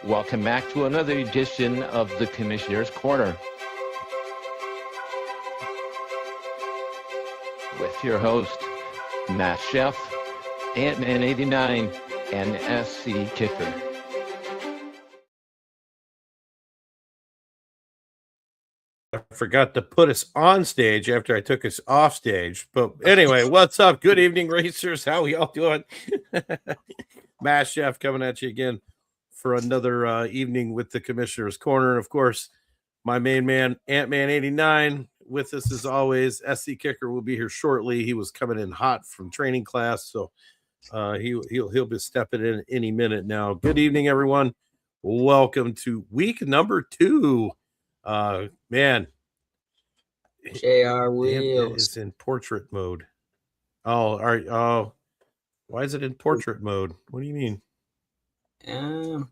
Welcome back to another edition of the Commissioner's Corner with your host, Matt Chef, Ant-Man 89, and SC Kicker. I forgot to put us on stage after I took us off stage. But anyway, what's up? Good evening, racers. How y'all doing? Matt Chef coming at you again for another evening with the Commissioner's Corner. Of course, my main man, Ant-Man 89, with us as always. SC Kicker will be here shortly. He was coming in hot from training class, so he'll be stepping in any minute now. Good evening, everyone. Welcome to week number 2. Man, JR Wheels is in portrait mode. Oh, why is it in portrait mode? What do you mean? I don't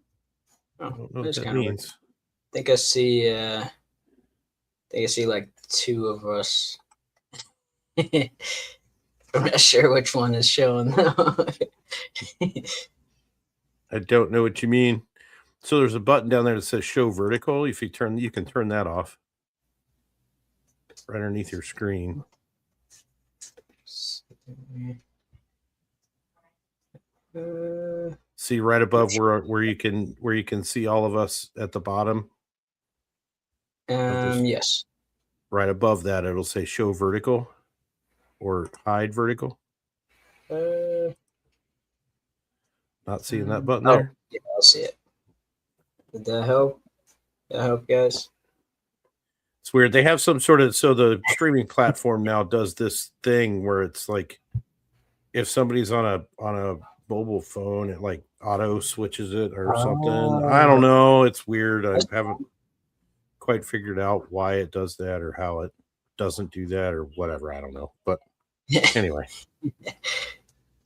know what that means. I think I see like two of us. I'm not sure which one is showing though. I don't know what you mean. So there's a button down there that says show vertical. If you can turn that off right underneath your screen. See right above where you can see all of us at the bottom. Yes. Right above that, it'll say show vertical or hide vertical. Not seeing that button there? Yeah, I'll see it. Did that help? Guys? It's weird. They have some sort of, so the streaming platform now does this thing where it's like if somebody's on a mobile phone, it like auto switches it or something. I don't know. It's weird. I haven't quite figured out why it does that or how it doesn't do that or whatever. I don't know. But anyway,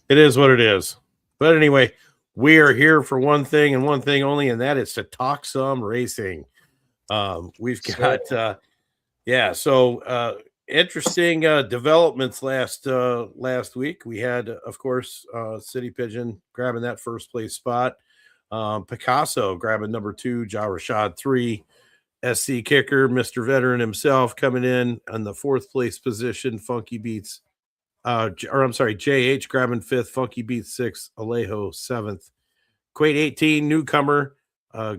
it is what it is. But anyway, we are here for one thing and one thing only, and that is to talk some racing. We've got, interesting developments last week. We had, of course, City Pigeon grabbing that first place spot. Picasso grabbing number 2, Ja Rashad 3. SC Kicker, Mr. Veteran himself, coming in on the 4th place position. Funky Beats. JH grabbing 5th, Funky Beats 6th, Alejo 7th. Quade 18, newcomer,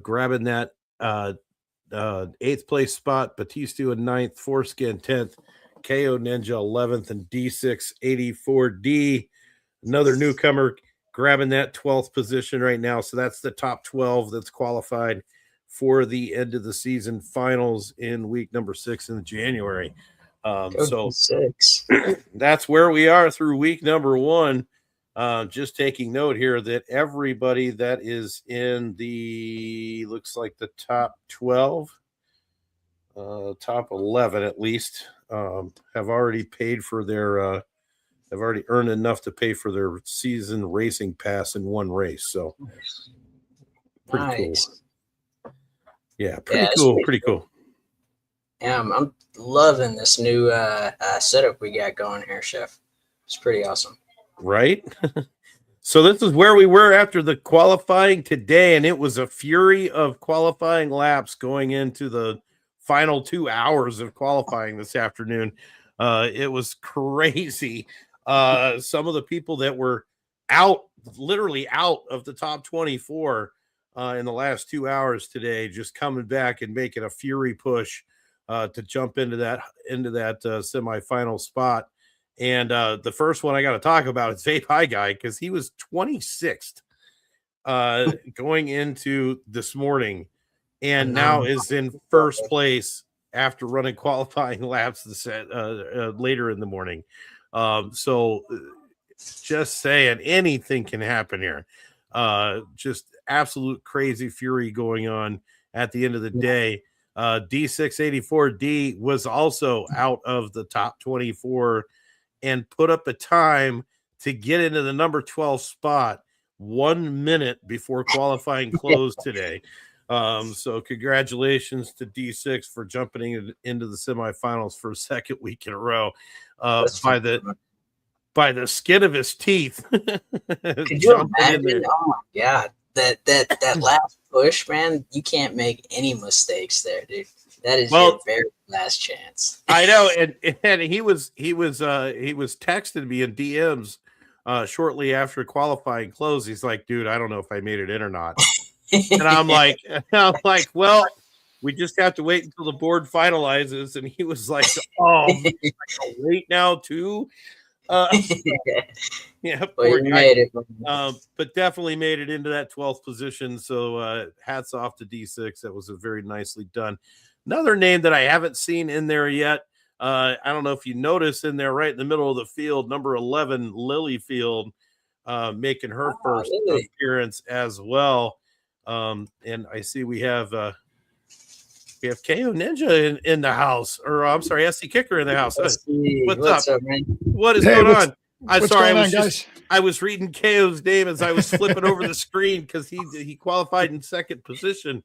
grabbing that 8th place spot. Batistu in 9th, Foreskin 10th, KO Ninja 11th, and D684D, another newcomer, grabbing that 12th position right now. So that's the top 12 that's qualified for the end of the season finals in week number 6 in January. So 6. That's where we are through week number 1. Just taking note here that everybody that is in looks like the top 12, top 11 at least, have already paid for their, have already earned enough to pay for their season racing pass in one race. So pretty cool. Yeah, pretty cool. Yeah, I'm loving this new setup we got going here, Chef. It's pretty awesome. Right? So this is where we were after the qualifying today, and it was a fury of qualifying laps going into the final 2 hours of qualifying this afternoon. It was crazy. Some of the people that were literally out of the top 24 in the last 2 hours today, just coming back and making a fury push to jump into that semifinal spot. And the first one I got to talk about is Vape High Guy, because he was 26th going into this morning, and now is in first place after running qualifying laps later in the morning. So just saying, anything can happen here. Just absolute crazy fury going on at the end of the day. D684D was also out of the top 24 and put up a time to get into the number 12 spot 1 minute before qualifying closed today. So congratulations to D6 for jumping into the semifinals for a second week in a row by the skin of his teeth. Could you imagine? Oh my God, that last push, man, you can't make any mistakes there, dude. That is Well, your very last chance. I know, and he was texting me in DMs shortly after qualifying closed. He's like, dude, I don't know if I made it in or not. And I'm like, well, we just have to wait until the board finalizes. And he was like, oh, man, I gotta wait now too. Yeah, Well, poor you guy. made it. But definitely made it into that 12th position. So hats off to D6. That was a very nicely done. Another name that I haven't seen in there yet. I don't know if you notice in there, right in the middle of the field, number 11, Lilyfield, making her first Lily. appearance as well. And I see we have KO Ninja in the house, or I'm sorry, SC Kicker in the house. What's up, man? What is going on? I'm What's sorry, going on, I was reading KO's name as I was flipping over the screen because he qualified in second position.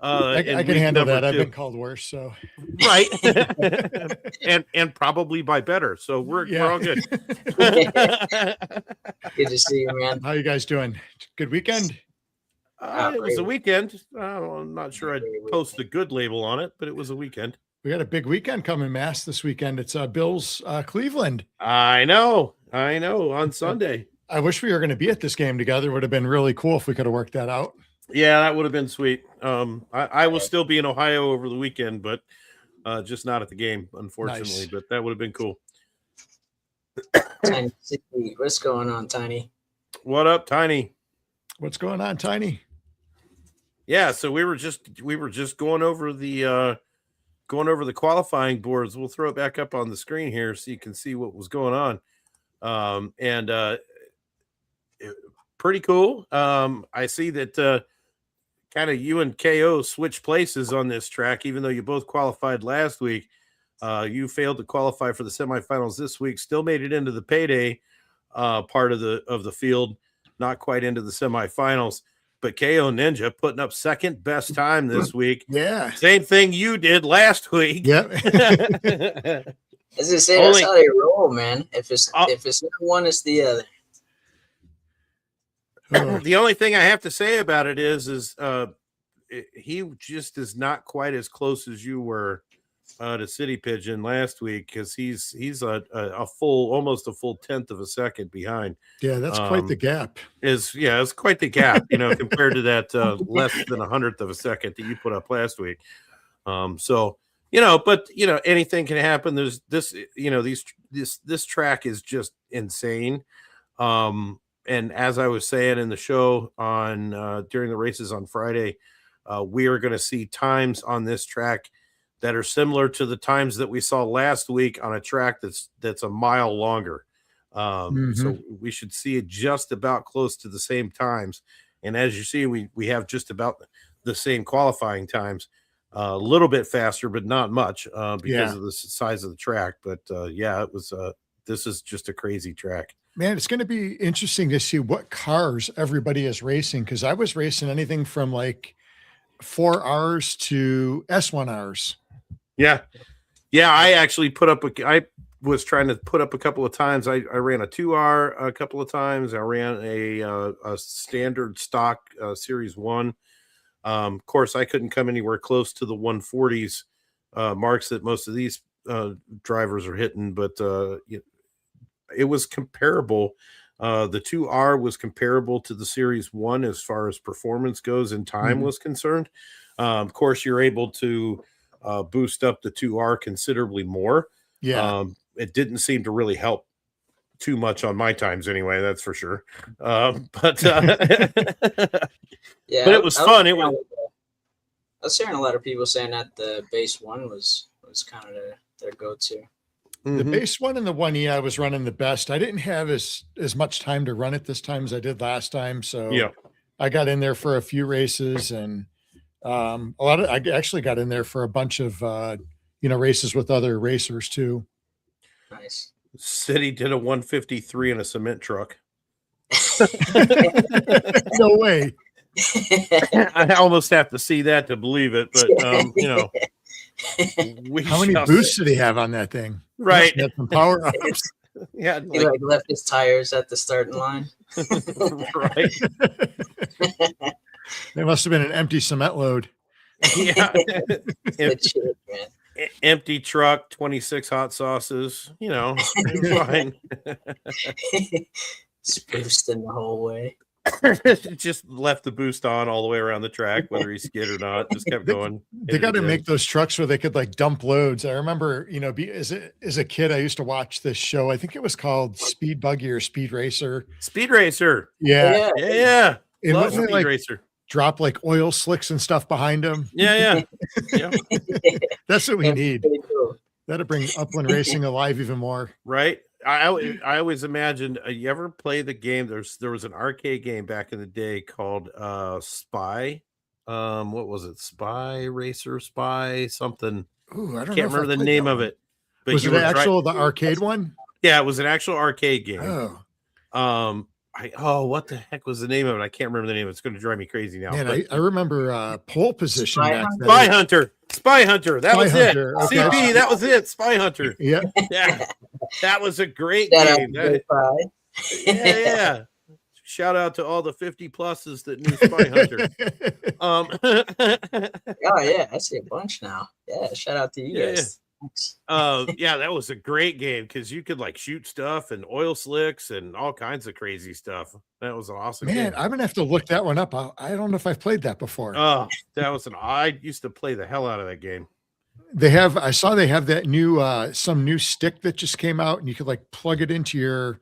I can handle that. I've been called worse, so right, and probably by better. So we're all good. Good to see you, man. How you guys doing? Good weekend? It was a weekend. I'm not sure I'd post a good label on it, but it was a weekend. We got a big weekend coming, Mass, this weekend. It's Bills Cleveland. I know. On Sunday. I wish we were going to be at this game together. Would have been really cool if we could have worked that out. Yeah, that would have been sweet. I will still be in Ohio over the weekend, but just not at the game, unfortunately. Nice. But that would have been cool. Tiny, what's going on, Tiny? What up, Tiny? What's going on, Tiny? Yeah, so we were just going over the qualifying boards. We'll throw it back up on the screen here so you can see what was going on. Pretty cool. I see that kind of you and KO switched places on this track, even though you both qualified last week. You failed to qualify for the semifinals this week, still made it into the payday part of the field, not quite into the semifinals. But KO Ninja putting up second best time this week. Yeah. Same thing you did last week. Yep. As I say, that's how they roll, man. If it's not one, it's the other. The only thing I have to say about it is he just is not quite as close as you were to City Pigeon last week, because he's almost a full tenth of a second behind. Yeah, that's quite the gap. It's quite the gap, compared to that less than 100th of a second that you put up last week. But anything can happen. There's this track is just insane. And as I was saying in the show on during the races on Friday, we are going to see times on this track that are similar to the times that we saw last week on a track that's a mile longer. So we should see it just about close to the same times. And as you see, we have just about the same qualifying times, a little bit faster, but not much because of the size of the track. But it was this is just a crazy track. Man, it's going to be interesting to see what cars everybody is racing, because I was racing anything from like 4Rs to S1Rs. Yeah. I actually I was trying to put up a couple of times. I ran a 2R a couple of times. I ran a standard stock Series 1. Of course, I couldn't come anywhere close to the 140s marks that most of these drivers are hitting, but it was comparable. The 2R was comparable to the Series 1 as far as performance goes and time was concerned. Of course, you're able to boost up the 2R considerably more. Yeah. It didn't seem to really help too much on my times anyway, that's for sure. But it was fun. I was hearing a lot of people saying that the base one was kind of their go-to. The base one and the 1E, I was running the best. I didn't have as much time to run it this time as I did last time. So I got in there for a few races, and I actually got in there for a bunch of races with other racers too. Nice. City did a 153 in a cement truck. No way. I almost have to see that to believe it, but how many boosts did he have on that thing? Right. He had some power ups. Yeah, he left his tires at the starting line. Right. There must have been an empty cement load. Yeah. Good shit, man. Empty truck, 26 hot sauces. You know, it was fine. Just boosting the whole way. Just left the boost on all the way around the track, whether he skid or not. Just kept going. They got to make those trucks where they could like dump loads. I remember, as a kid, I used to watch this show. I think it was called Speed Buggy or Speed Racer. Speed Racer. Yeah. Yeah. And Love wasn't it Speed like Racer. drop like oil slicks and stuff behind them? Yeah. That's what we That's need. pretty cool. That'll bring upland racing alive even more. Right. I always imagined. You ever play the game? There was an arcade game back in the day called Spy. What was it? Spy Racer, Spy something. Ooh, I don't Can't remember the name of it. But Was it the arcade one? Yeah, it was an actual arcade game. Oh. What the heck was the name of it? I can't remember the name. It's going to drive me crazy now. Man, I remember pole position back then. Spy Hunter. That was it. Okay. CP, that was it. Spy Hunter. Yeah. Yeah. That was a great Shout game. out Yeah. Shout out to all the 50 pluses that knew Spy Hunter. Oh yeah, I see a bunch now. Yeah, shout out to you guys. Yeah, that was a great game because you could like shoot stuff and oil slicks and all kinds of crazy stuff. That was an awesome game. I'm gonna have to look that one up. I don't know if I've played that before. Oh, I used to play the hell out of that game. I saw they have that new some new stick that just came out, and you could like plug it into your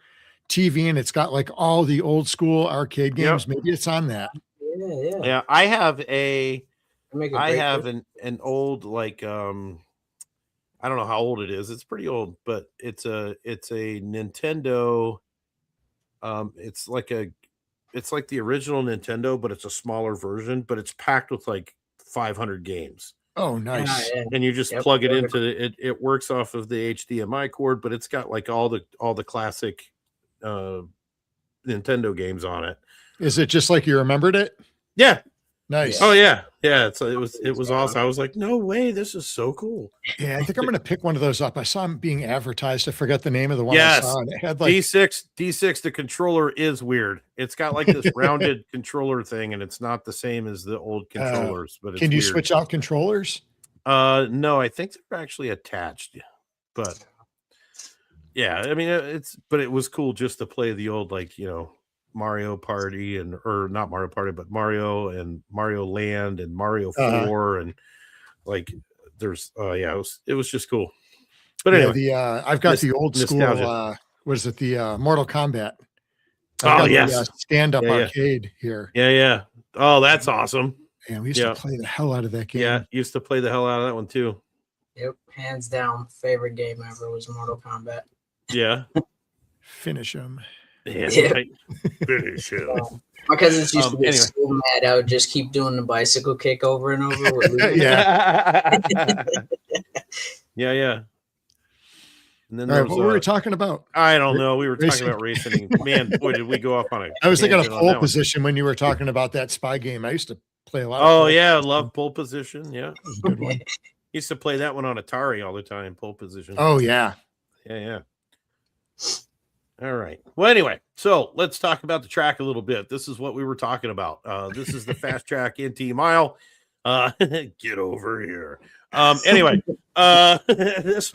TV, and it's got like all the old school arcade games. Yep. Maybe it's on that. Yeah. I have an old like I don't know how old it is. It's pretty old, but it's a Nintendo. It's like the original Nintendo, but it's a smaller version, but it's packed with like 500 games. Oh, nice. And you just plug it into it works off of the HDMI cord, but it's got like all the classic Nintendo games on it. Is it just like you remembered it? Yeah. Nice. Oh yeah. Yeah. So it was awesome. I was like, no way, this is so cool. Yeah, I think I'm gonna pick one of those up. I saw them being advertised. I forgot the name of the one Yes. I saw. And it had like D6, the controller is weird. It's got like this rounded controller thing, and it's not the same as the old controllers. But it's can you weird. switch out controllers? No, I think they're actually attached. But yeah, I mean it was cool just to play the old Mario Party or not Mario Party, but Mario and Mario Land and Mario 4 and like there's it was just cool. But anyway, I've got the old school what is it, the Mortal Kombat. Stand-up arcade here. Yeah. Oh, that's awesome. And we used to play the hell out of that game. Yeah, used to play the hell out of that one too. Yep, hands down, favorite game ever was Mortal Kombat. Yeah. Finish him. Yeah. Right. Finish him. My cousins used to get so mad. I would just keep doing the bicycle kick over and over. Yeah. Yeah. And then what were we talking about? I don't know. We were talking about racing. Man, boy, did we go off on it. I was thinking of pole position when you were talking about that spy game. I used to play a lot. Oh, yeah. I love pole position. Yeah. That was a good one. Used to play that one on Atari all the time, pole position. Oh, yeah. Yeah. All right. Well, anyway, so let's talk about the track a little bit. This is what we were talking about. This is the Fast Track NT Mile. Get over here. Anyway, this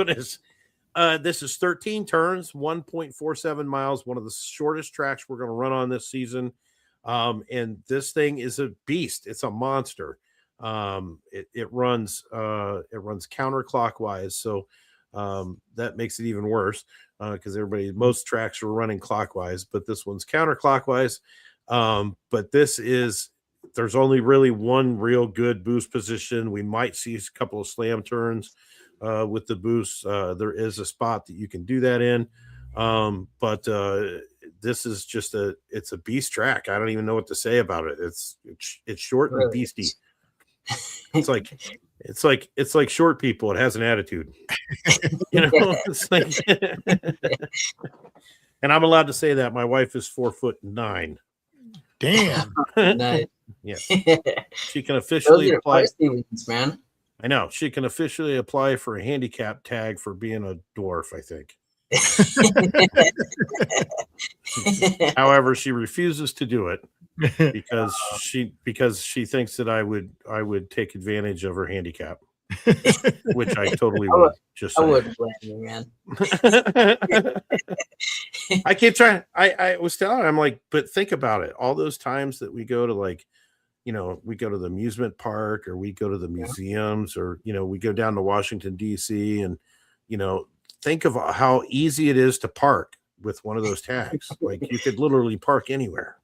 is 13 turns, 1.47 miles, one of the shortest tracks we're going to run on this season. And this thing is a beast. It's a monster. It runs counterclockwise. So that makes it even worse because most tracks are running clockwise, but this one's counterclockwise. But there's only really one real good boost position. We might see a couple of slam turns with the boost. There is a spot that you can do that in. But this is just it's a beast track. I don't even know what to say about it. It's short and beastie. It's like short people. It has an attitude, it's like, and I'm allowed to say that my wife is 4'9". Damn. Nice. Yes. She can officially apply. Man. I know she can officially apply for a handicap tag for being a dwarf, I think. However, she refuses to do it. because she thinks that I would take advantage of her handicap, which I totally would. Just I saying. wouldn't blame you, man. I keep trying. I was telling her, I'm like, but think about it. All those times that we go to, like, we go to the amusement park, or we go to the museums, or, we go down to Washington, D.C. and, think of how easy it is to park with one of those tags. Like, you could literally park anywhere.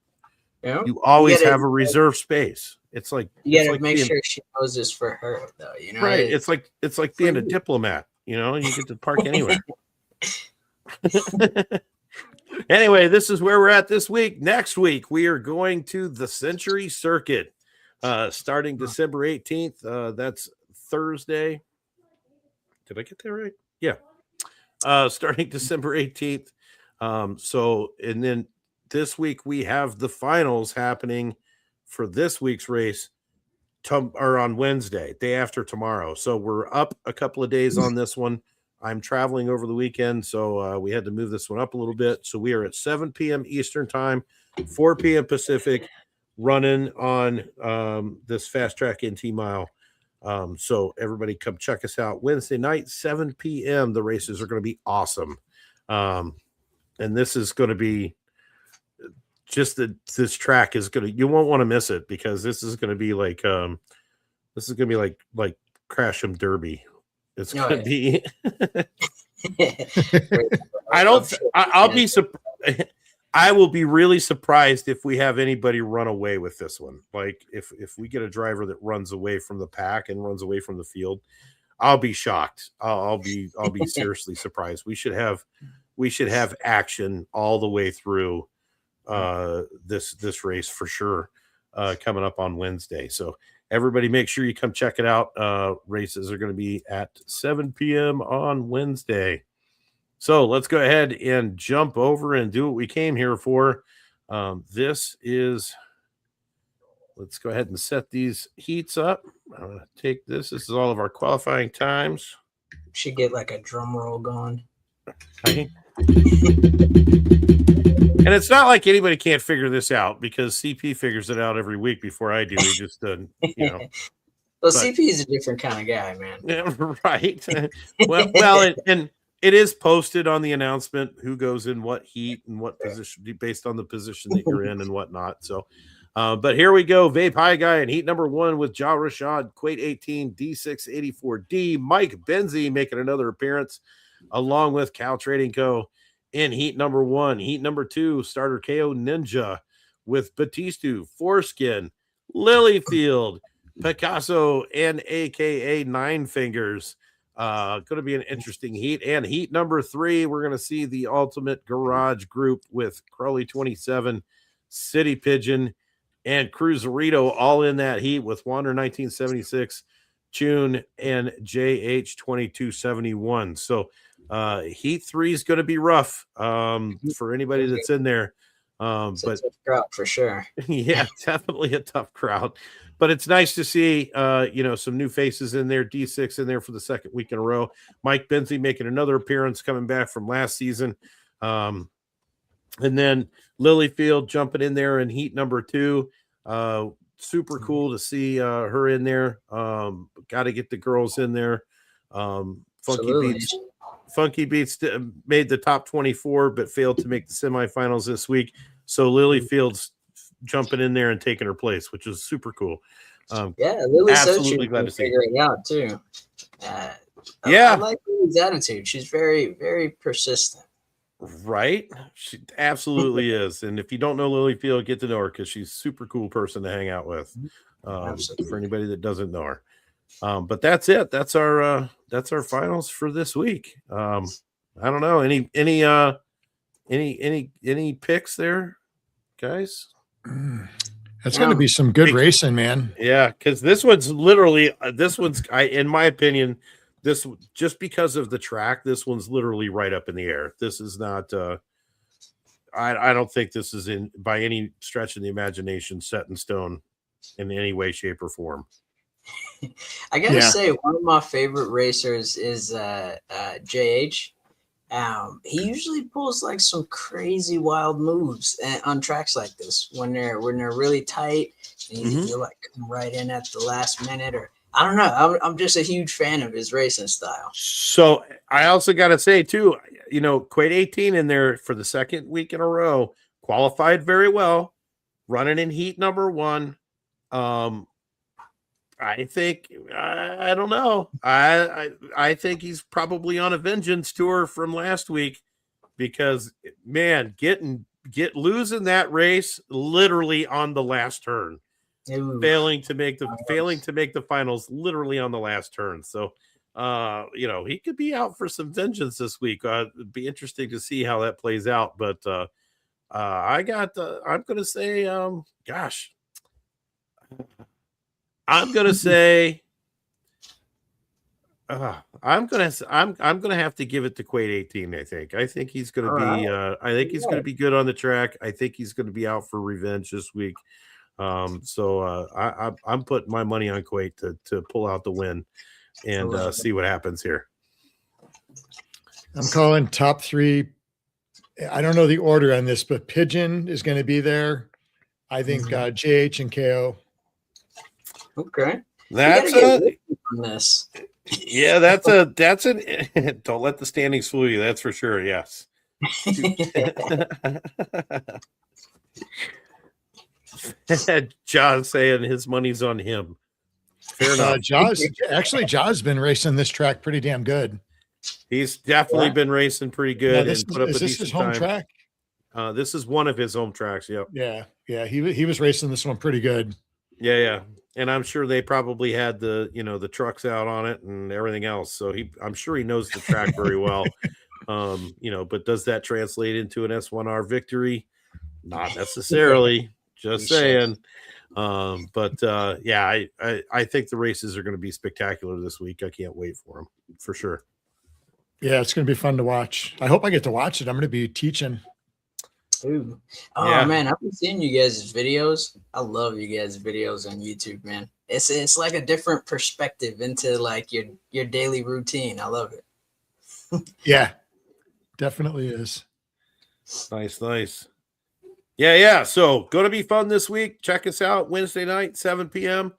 Yeah. You always have a reserved space. It's like, you gotta make sure she knows this for her, though. Right. It's like being a diplomat, and you get to park anywhere. Anyway, this is where we're at this week. Next week, we are going to the Century Circuit, starting December 18th. That's Thursday. Did I get that right? Yeah. Starting December 18th. And then this week we have the finals happening for this week's race on Wednesday, day after tomorrow. So we're up a couple of days on this one. I'm traveling over the weekend, so we had to move this one up a little bit. So we are at 7 p.m. Eastern time, 4 p.m. Pacific, running on this Fast Track NT Mile. So everybody come check us out Wednesday night, 7 p.m. The races are going to be awesome. And this is going to be just this track is going to, you won't want to miss it, because this is going to be like Crash'em Derby. It's going to be, I will be really surprised if we have anybody run away with this one. Like, if we get a driver that runs away from the pack and runs away from the field, I'll be shocked. I'll be seriously surprised. We should have action all the way through this race for sure, coming up on Wednesday. So everybody make sure you come check it out. Races are going to be at 7 p.m. on Wednesday. So let's go ahead and jump over and do what we came here for. Let's go ahead and set these heats up. Take this. This is all of our qualifying times. Should get like a drum roll going. Okay. And it's not like anybody can't figure this out, because CP figures it out every week before I do. He just doesn't, Well, CP is a different kind of guy, man. Yeah, right. well, and it is posted on the announcement who goes in what heat and what position, based on the position that you're in and whatnot. So, but here we go. Vape High Guy in heat number 1 with Ja Rashad, Quate 18, D684D. Mike Benzie making another appearance, along with Cal Trading Co. in heat number 1. Heat number 2, starter KO Ninja with Batistu, Foreskin, Lilyfield, Picasso, and AKA Nine Fingers. Going to be an interesting heat. And heat number 3, we're going to see the Ultimate Garage Group with Crowley 27, City Pigeon, and Cruiserito all in that heat, with Wander 1976, Tune, and JH 2271. So heat 3 is going to be rough for anybody that's in there. It's but a tough crowd for sure. Yeah, definitely a tough crowd. But it's nice to see some new faces in there. D6 in there for the second week in a row. Mike Benzie making another appearance, coming back from last season. And then Lilyfield jumping in there in heat number 2. Super cool to see her in there. Got to get the girls in there. Funky Beats made the top 24, but failed to make the semifinals this week. So Lilyfield's jumping in there and taking her place, which is super cool. Lily absolutely glad to see figuring it out too. I like Lily's attitude. She's very, very persistent. Right? She absolutely is. And if you don't know Lilyfield, get to know her, because she's a super cool person to hang out with. For anybody that doesn't know her. But that's it. That's our finals for this week. I don't know. Any picks there, guys? That's going to be some good racing, man. Yeah, because this one's literally in my opinion, this, just because of the track, this one's literally right up in the air. This is not. I don't think this is in by any stretch of the imagination set in stone in any way, shape, or form. I gotta say, one of my favorite racers is JH. He usually pulls like some crazy wild moves on tracks like this when they're really tight and you like come right in at the last minute, or I don't know. I'm just a huge fan of his racing style. So I also got to say too, Quaid 18 in there for the second week in a row, qualified very well, running in heat number 1. I think I don't know. I think he's probably on a vengeance tour from last week, because man, losing that race literally on the last turn, failing to make the finals literally on the last turn. So he could be out for some vengeance this week. It'd be interesting to see how that plays out. But I'm gonna say, I'm gonna say, I'm gonna have to give it to Quaid 18. I think he's gonna be. I think he's gonna be good on the track. I think he's gonna be out for revenge this week. So I'm putting my money on Quaid to pull out the win and see what happens here. I'm calling top 3. I don't know the order on this, but Pigeon is going to be there. I think JH and KO. Okay. That's this. Yeah, that's an don't let the standings fool you. That's for sure. Yes. John saying his money's on him. Fair enough. Jaws been racing this track pretty damn good. He's definitely been racing pretty good. Is this his home track? This is one of his home tracks. Yep. Yeah. He was racing this one pretty good. Yeah. And I'm sure they probably had the trucks out on it and everything else. So I'm sure he knows the track very well. But does that translate into an S1R victory? Not necessarily. Just saying. I think the races are going to be spectacular this week. I can't wait for them for sure. Yeah, it's going to be fun to watch. I hope I get to watch it. I'm going to be teaching. Ooh. Oh man, I've been seeing you guys' videos. I love you guys' videos on YouTube, man. It's like a different perspective into like your daily routine. I love it. Yeah, definitely is. Nice. Yeah. So going to be fun this week. Check us out Wednesday night, 7 p.m.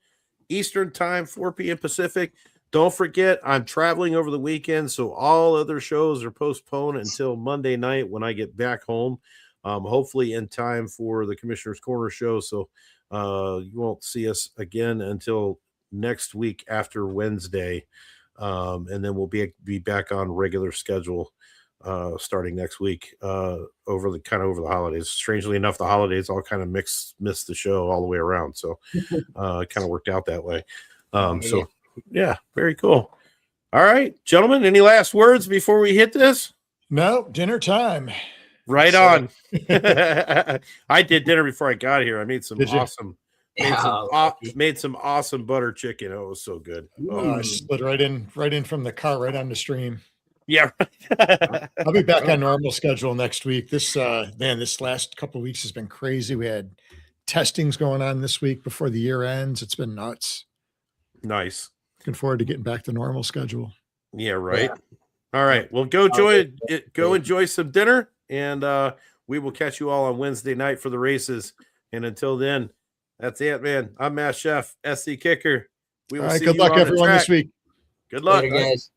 Eastern time, 4 p.m. Pacific. Don't forget, I'm traveling over the weekend, so all other shows are postponed until Monday night when I get back home. Hopefully in time for the Commissioner's Corner show. So you won't see us again until next week after Wednesday. And then we'll be back on regular schedule starting next week over the holidays. Strangely enough, the holidays all kind of missed the show all the way around. So it kind of worked out that way. So yeah, very cool. All right, gentlemen, any last words before we hit this? No, dinner time. Right on. I did dinner before I got here. I made some made some awesome butter chicken. Oh, it was so good. I slid right in from the car right on the stream. Yeah. I'll be back on normal schedule next week. This last couple of weeks has been crazy. We had testings going on this week before the year ends. It's been nuts. Nice. Looking forward to getting back to normal schedule. Yeah, right. Yeah. All right. Well, go enjoy some dinner, and we will catch you all on Wednesday night for the races. And until then, that's it, man. I'm Mass Chef, SC Kicker. We will see good you luck, on everyone, the track. this week. Good luck. Later, guys.